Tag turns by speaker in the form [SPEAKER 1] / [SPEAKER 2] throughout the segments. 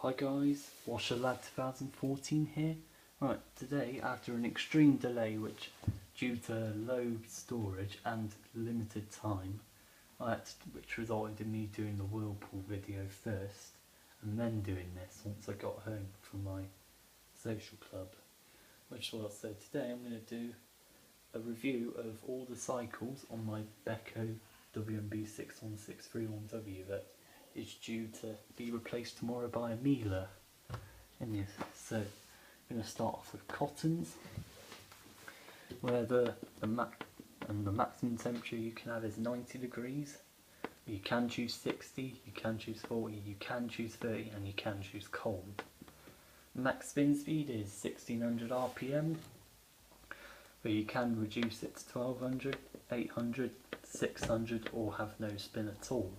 [SPEAKER 1] Hi guys, Washer Lad 2014 here. Right, today after an extreme delay due to low storage and limited time, which resulted in me doing the Whirlpool video first and then doing this once I got home from my social club. So today I'm going to do a review of all the cycles on my Beko WMB 61631W that is due to be replaced tomorrow by a Miele. So I'm going to start off with cottons, where the maximum temperature you can have is 90 degrees. You can choose 60, you can choose 40, you can choose 30, and you can choose cold. Max spin speed is 1600 RPM, but you can reduce it to 1200, 800, 600, or have no spin at all.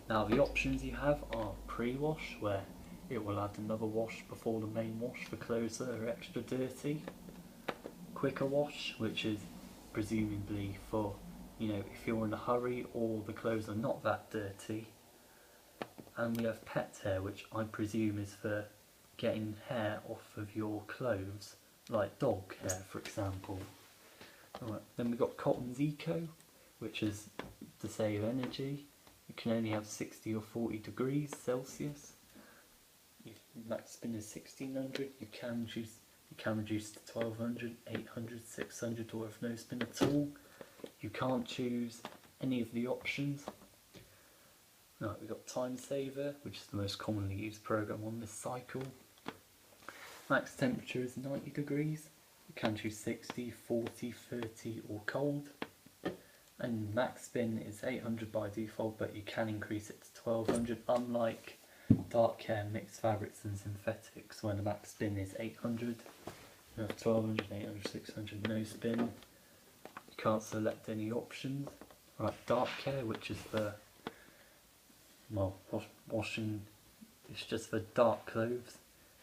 [SPEAKER 1] Now the options you have are pre-wash, where it will add another wash before the main wash for clothes that are extra dirty. Quicker wash, which is presumably for, if you're in a hurry or the clothes are not that dirty. And we have pet hair, which I presume is for getting hair off of your clothes, like dog hair for example. Alright, then we've got Cotton's Eco, which is to save energy. You can only have 60 or 40 degrees Celsius. Max spin is 1600. You can reduce to 1200, 800, 600, or have no spin at all. You can't choose any of the options. Right, we've got Time Saver, which is the most commonly used program on this cycle. Max temperature is 90 degrees. You can choose 60, 40, 30, or cold. And max spin is 800 by default, but you can increase it to 1200, unlike dark hair, mixed fabrics and synthetics, when the max spin is 800. You have 1200, 800, 600, no spin. You can't select any options. Right, dark hair, which is for, washing, it's just for dark clothes,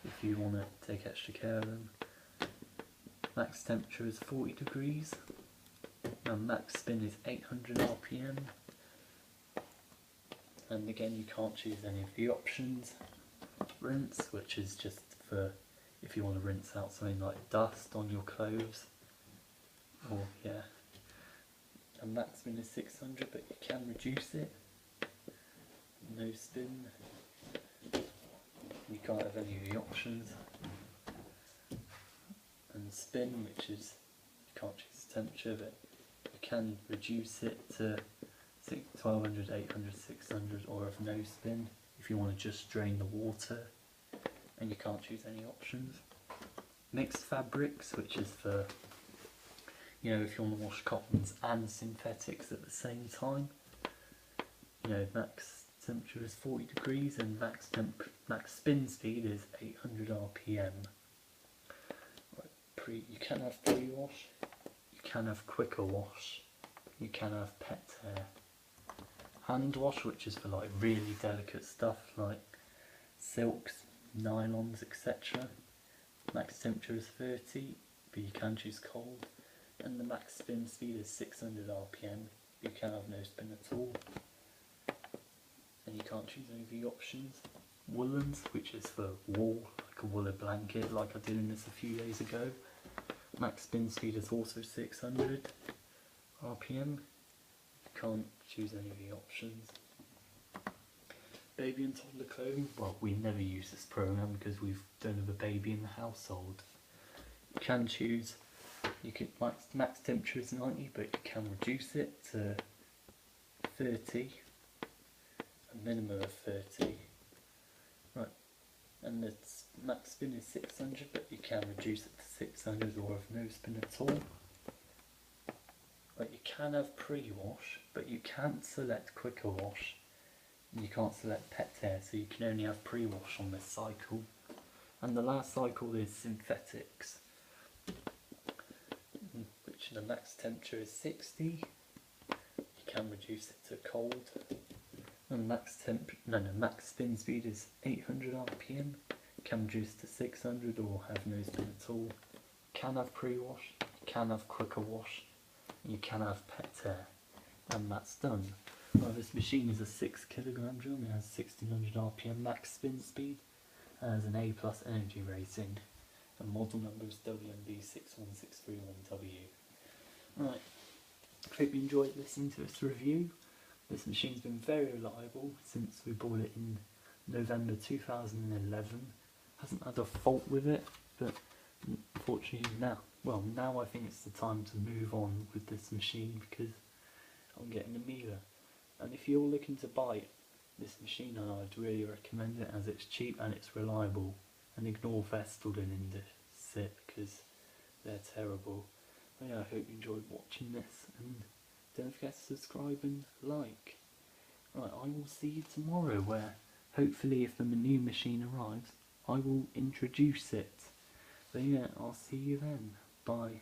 [SPEAKER 1] if you want to take extra care of them. Max temperature is 40 degrees. And max spin is 800 RPM. And again, you can't choose any of the options. Rinse, which is just for if you want to rinse out something like dust on your clothes. And max spin is 600, but you can reduce it. No spin. You can't have any of the options. And spin, which is, you can't choose the temperature, but you can reduce it to 1200, 800, 600, or have no spin if you want to just drain the water, and you can't choose any options. Mixed fabrics, which is for, if you want to wash cottons and synthetics at the same time. Max temperature is 40 degrees and max spin speed is 800 RPM. You can have pre-wash, you can have quicker wash, you can have pet hair. Hand wash, which is for like really delicate stuff like silks, nylons, etc. Max temperature is 30, but you can choose cold. And the max spin speed is 600 RPM. You can have no spin at all. And you can't choose any of the options. Woolens, which is for wool, like a woolly blanket, like I did in this a few days ago. Max spin speed is also 600 RPM. You can't choose any of the options. Baby and toddler clothing, well, we never use this program because we don't have a baby in the household. You can choose, max temperature is 90, but you can reduce it to 30, a minimum of 30. Right, and the max spin is 600, but you can reduce it to 600 or have no spin at all. Right, you can have pre-wash, but you can't select quicker wash, and you can't select pet hair, so you can only have pre-wash on this cycle. And the last cycle is synthetics, which the max temperature is 60. You can reduce it to cold. And max spin speed is 800 RPM. You can reduce to 600 or have no spin at all. You can have pre-wash, you can have quicker wash, you can have pet hair, and that's done. Well, this machine is a 6 kilogram drum, it has 1600 RPM max spin speed, has an A plus energy rating, and model number is WMB 61631W. Right, hope you enjoyed listening to this review. This machine's been very reliable since we bought it in November 2011. Hasn't had a fault with it, but unfortunately now I think it's the time to move on with this machine because I'm getting a Miele. And if you're looking to buy this machine, I'd really recommend it as it's cheap and it's reliable. And ignore Vestal and Indesit because they're terrible. But yeah, I hope you enjoyed watching this, and don't forget to subscribe and like. Right, I will see you tomorrow where hopefully if the new machine arrives I will introduce it. But yeah, I'll see you then. Bye.